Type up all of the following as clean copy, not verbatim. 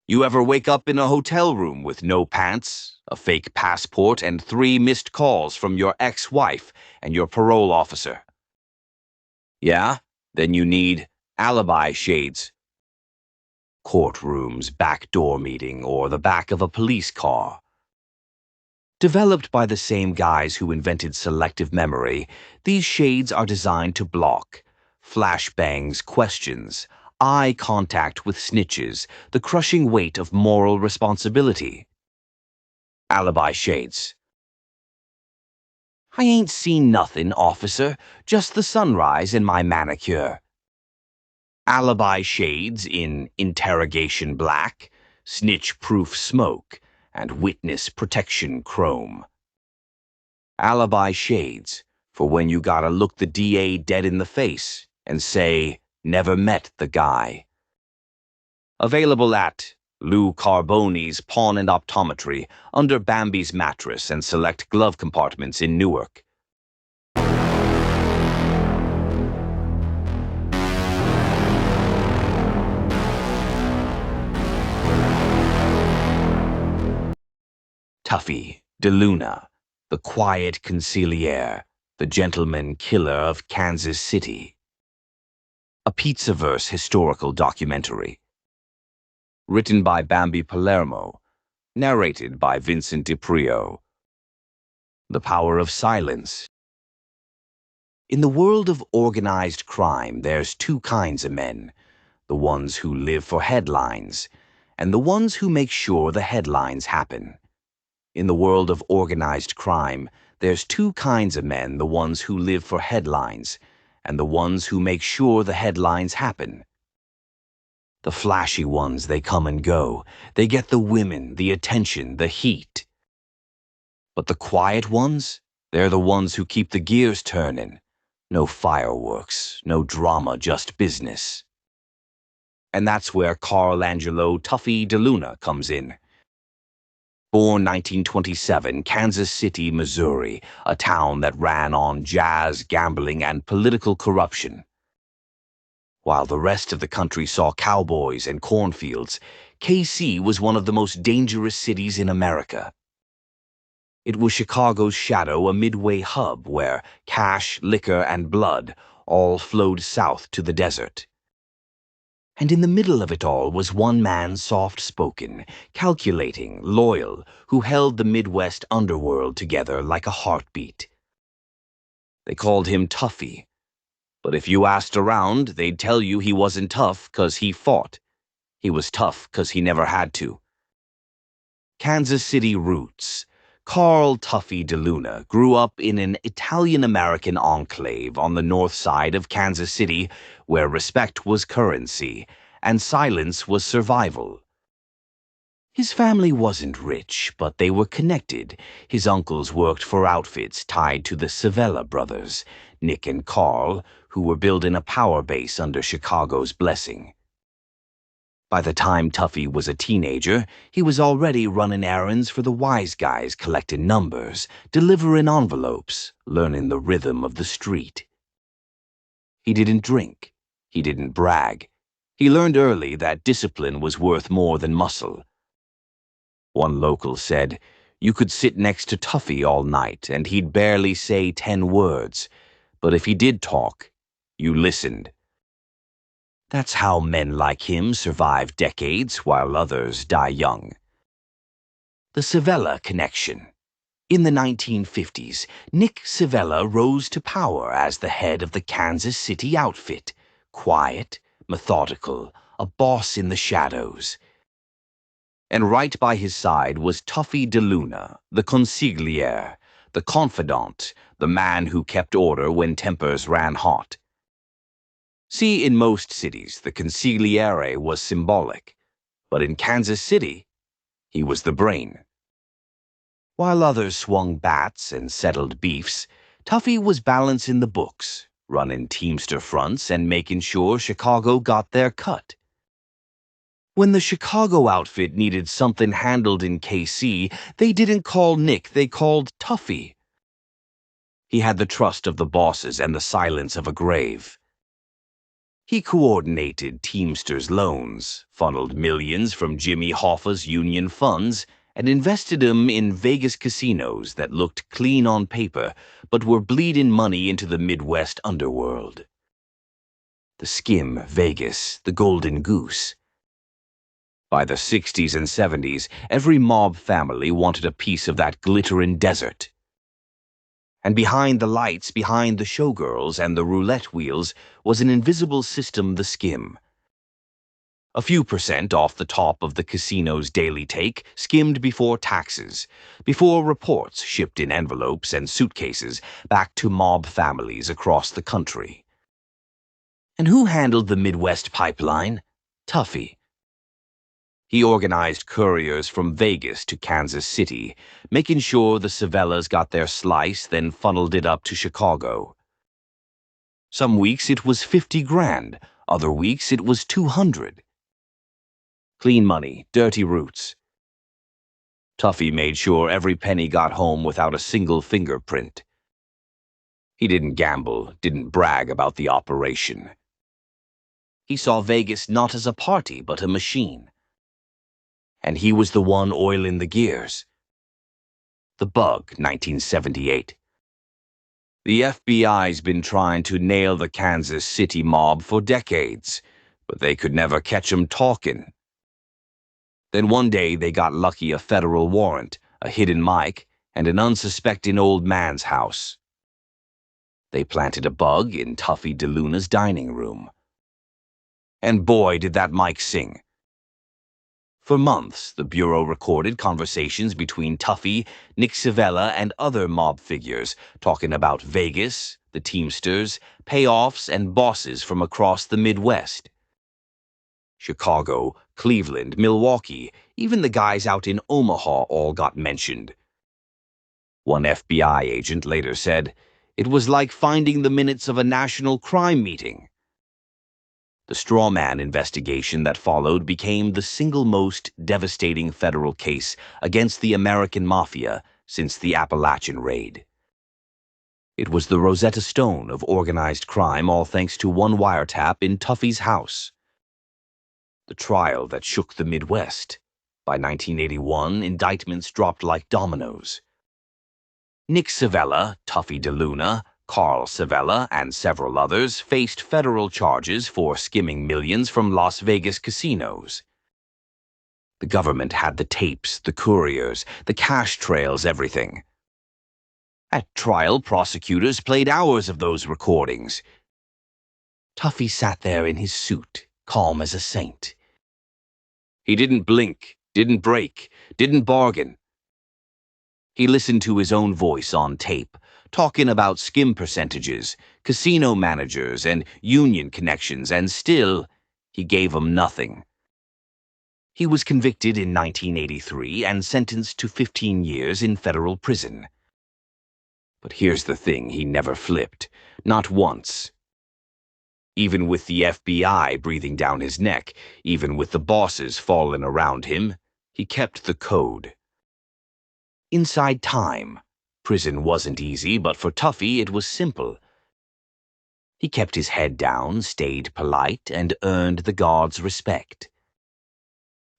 You ever wake up in a hotel room with no pants, a fake passport, and 3 missed calls from your ex-wife and your parole officer? Yeah? Then you need alibi shades. Courtrooms, backdoor meeting, or the back of a police car. Developed by the same guys who invented selective memory, these shades are designed to block flashbangs, questions, eye contact with snitches, the crushing weight of moral responsibility. Alibi shades. I ain't seen nothing, officer, just the sunrise and my manicure. Alibi shades in interrogation black, snitch-proof smoke, and witness protection chrome. Alibi shades for when you gotta look the DA dead in the face and say, never met the guy. Available at Lou Carboni's Pawn and Optometry, under Bambi's mattress and select glove compartments in Newark. Tuffy DeLuna, the quiet consigliere, the gentleman killer of Kansas City. A Pizzaverse historical documentary. Written by Bambi Palermo, narrated by Vincent DiPrio. The Power of Silence. In the world of organized crime, there's 2 kinds of men, the ones who live for headlines, and the ones who make sure the headlines happen. In the world of organized crime, there's 2 kinds of men, the ones who live for headlines, and the ones who make sure the headlines happen. The flashy ones, they come and go. They get the women, the attention, the heat. But the quiet ones, they're the ones who keep the gears turning. No fireworks, no drama, just business. And that's where Carl Angelo Tuffy DeLuna comes in. Born 1927, Kansas City, Missouri, a town that ran on jazz, gambling, and political corruption. While the rest of the country saw cowboys and cornfields, KC was one of the most dangerous cities in America. It was Chicago's shadow, a midway hub where cash, liquor, and blood all flowed south to the desert. And in the middle of it all was one man, soft-spoken, calculating, loyal, who held the Midwest underworld together like a heartbeat. They called him Tuffy, but if you asked around, they'd tell you he wasn't tough 'cause he fought. He was tough 'cause he never had to. Kansas City roots. Carl Tuffy DeLuna grew up in an Italian-American enclave on the north side of Kansas City where respect was currency and silence was survival. His family wasn't rich, but they were connected. His uncles worked for outfits tied to the Civella brothers, Nick and Carl, who were building a power base under Chicago's blessing. By the time Tuffy was a teenager, he was already running errands for the wise guys, collecting numbers, delivering envelopes, learning the rhythm of the street. He didn't drink. He didn't brag. He learned early that discipline was worth more than muscle. One local said, you could sit next to Tuffy all night and he'd barely say 10 words, but if he did talk, you listened. That's how men like him survive decades while others die young. The Civella connection. In the 1950s, Nick Civella rose to power as the head of the Kansas City outfit, quiet, methodical, a boss in the shadows. And right by his side was Tuffy DeLuna, the Consigliere, the confidant, the man who kept order when tempers ran hot. See, in most cities, the Consigliere was symbolic, but in Kansas City, he was the brain. While others swung bats and settled beefs, Tuffy was balancing the books, running Teamster fronts and making sure Chicago got their cut. When the Chicago outfit needed something handled in KC, they didn't call Nick, they called Tuffy. He had the trust of the bosses and the silence of a grave. He coordinated Teamsters loans, funneled millions from Jimmy Hoffa's union funds, and invested them in Vegas casinos that looked clean on paper but were bleeding money into the Midwest underworld. The Skim, Vegas, the Golden Goose. By the 60s and 70s, every mob family wanted a piece of that glittering desert. And behind the lights, behind the showgirls and the roulette wheels, was an invisible system, the Skim. A few percent off the top of the casino's daily take, skimmed before taxes, before reports shipped in envelopes and suitcases back to mob families across the country. And who handled the Midwest pipeline? Tuffy. He organized couriers from Vegas to Kansas City, making sure the Civellas got their slice, then funneled it up to Chicago. Some weeks it was 50 grand, other weeks it was 200. Clean money, dirty roots. Tuffy made sure every penny got home without a single fingerprint. He didn't gamble, didn't brag about the operation. He saw Vegas not as a party, but a machine. And he was the one oiling the gears. The Bug, 1978. The FBI's been trying to nail the Kansas City mob for decades, but they could never catch 'em talking. Then one day they got lucky, a federal warrant, a hidden mic, and an unsuspecting old man's house. They planted a bug in Tuffy DeLuna's dining room. And boy, did that mic sing. For months, the Bureau recorded conversations between Tuffy, Nick Civella, and other mob figures, talking about Vegas, the Teamsters, payoffs, and bosses from across the Midwest. Chicago, Cleveland, Milwaukee, even the guys out in Omaha all got mentioned. One FBI agent later said, "It was like finding the minutes of a national crime meeting." The straw man investigation that followed became the single most devastating federal case against the American Mafia since the Appalachian Raid. It was the Rosetta Stone of organized crime, all thanks to one wiretap in Tuffy's house. The trial that shook the Midwest. By 1981, indictments dropped like dominoes. Nick Civella, Tuffy DeLuna, Carl Civella, and several others faced federal charges for skimming millions from Las Vegas casinos. The government had the tapes, the couriers, the cash trails, everything. At trial, prosecutors played hours of those recordings. Tuffy sat there in his suit, calm as a saint. He didn't blink, didn't break, didn't bargain. He listened to his own voice on tape, talking about skim percentages, casino managers, and union connections, and still, he gave 'em nothing. He was convicted in 1983 and sentenced to 15 years in federal prison. But here's the thing, he never flipped, not once. Even with the FBI breathing down his neck, even with the bosses falling around him, he kept the code. Inside time, prison wasn't easy, but for Tuffy it was simple. He kept his head down, stayed polite, and earned the guards' respect.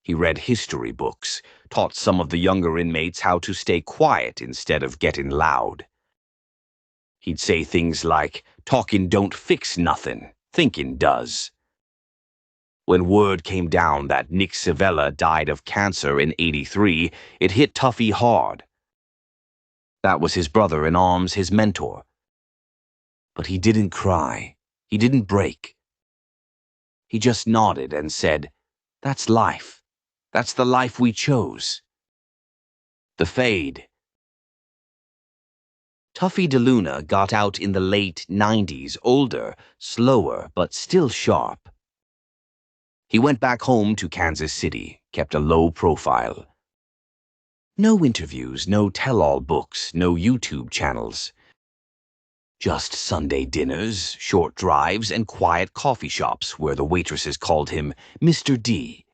He read history books, taught some of the younger inmates how to stay quiet instead of getting loud. He'd say things like, "Talking don't fix nothing. Thinking does." When word came down that Nick Civella died of cancer in '83, it hit Tuffy hard. That was his brother in arms, his mentor. But he didn't cry. He didn't break. He just nodded and said, "That's life. That's the life we chose." The fade. Tuffy DeLuna got out in the late '90s, older, slower, but still sharp. He went back home to Kansas City, kept a low profile. No interviews, no tell-all books, no YouTube channels. Just Sunday dinners, short drives, and quiet coffee shops where the waitresses called him Mr. D.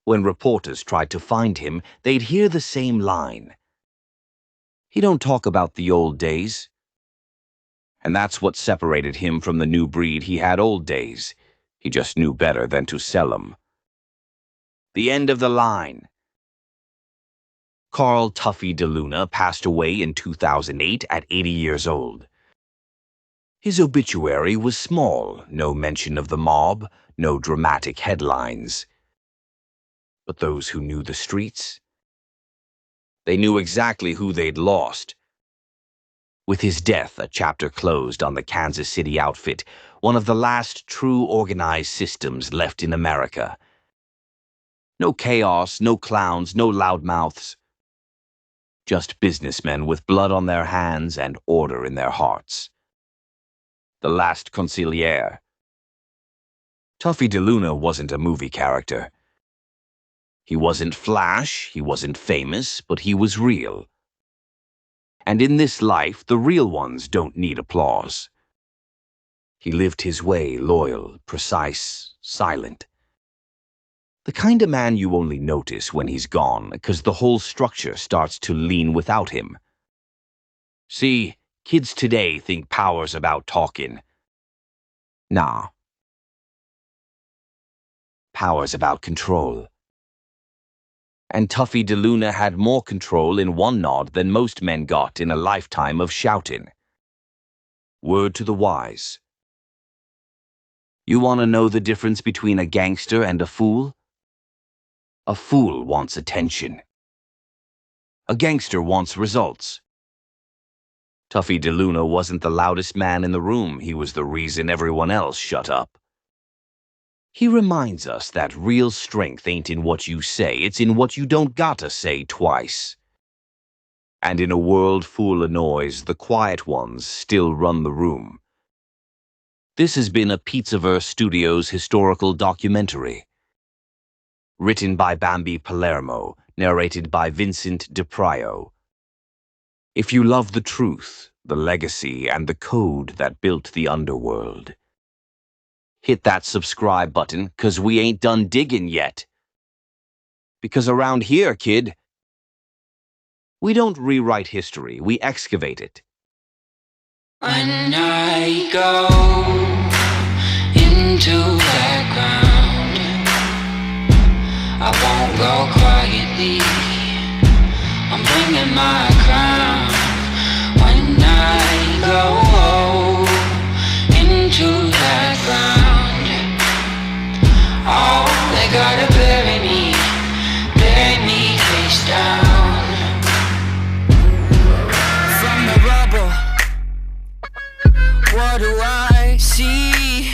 When reporters tried to find him, they'd hear the same line. "He don't talk about the old days." And that's what separated him from the new breed he had old days. He just knew better than to sell 'em. The end of the line. Carl Tuffy DeLuna passed away in 2008 at 80 years old. His obituary was small, no mention of the mob, no dramatic headlines. But those who knew the streets, they knew exactly who they'd lost. With his death, a chapter closed on the Kansas City outfit, one of the last true organized systems left in America. No chaos, no clowns, no loudmouths. Just businessmen with blood on their hands and order in their hearts. The last Consigliere. Tuffy DeLuna wasn't a movie character. He wasn't flash, he wasn't famous, but he was real. And in this life, the real ones don't need applause. He lived his way, loyal, precise, silent. The kind of man you only notice when he's gone, because the whole structure starts to lean without him. See, kids today think power's about talking. Nah. Power's about control. And Tuffy DeLuna had more control in one nod than most men got in a lifetime of shouting. Word to the wise. You want to know the difference between a gangster and a fool? A fool wants attention. A gangster wants results. Tuffy DeLuna wasn't the loudest man in the room. He was the reason everyone else shut up. He reminds us that real strength ain't in what you say, it's in what you don't gotta say twice. And in a world full of noise, the quiet ones still run the room. This has been a Pizzaverse Studios historical documentary. Written by Bambi Palermo, narrated by Vincent DePrio. If you love the truth, the legacy, and the code that built the underworld, hit that subscribe button, 'cause we ain't done digging yet. Because around here, kid, we don't rewrite history, we excavate it. When I go into that ground, I won't go quietly, I'm bringing my crown. When I go into that ground, oh, they gotta bury me face down. From the rubble, what do I see?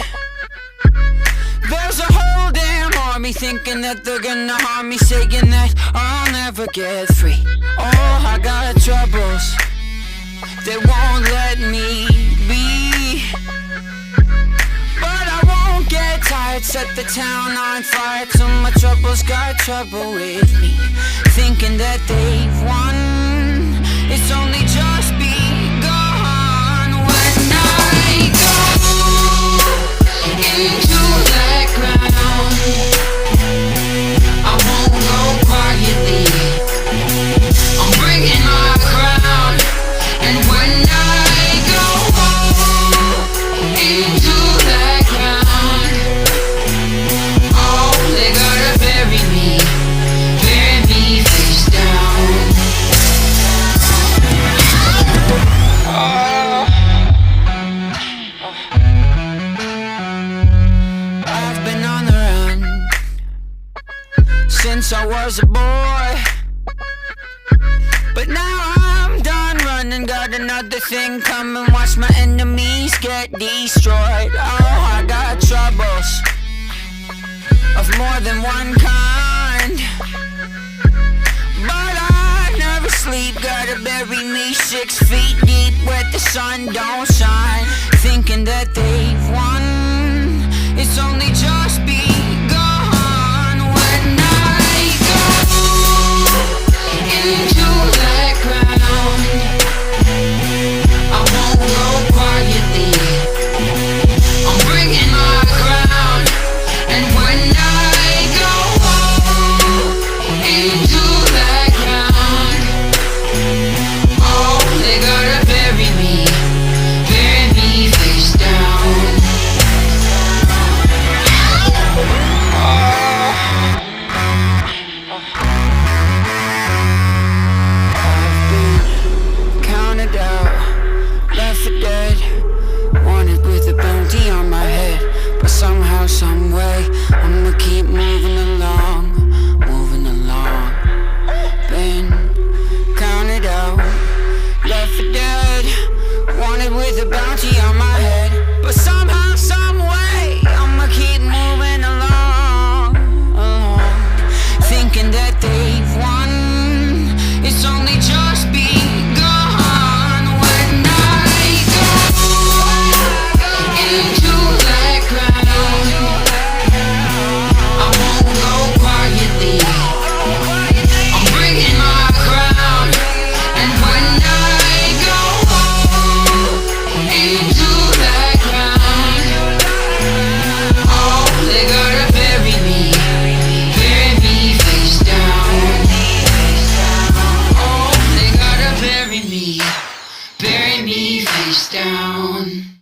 There's a whole damn army thinking that they're gonna harm me, saying that I'll never get free. Oh, I got troubles, they won't let me be. But I won't get tired, set the town on fire till my troubles got trouble with me. Thinking that they've won, it's only just begun. When I go into that ground, I won't go quietly, I'm bringing my crown. And when I go into that ground, oh, they gotta bury me face down. I've been on the run since I was a boy, but now I'm done running, got another thing coming. Watch my enemies get destroyed. Oh, I got troubles of more than one kind, but I never sleep. Gotta bury me 6 feet deep where the sun don't shine. Thinking that they've won, it's only just begun. When I go into that ground, I won't go quietly, I'm bringing my crown. And when I go into that ground, oh, they gotta bury me me face down.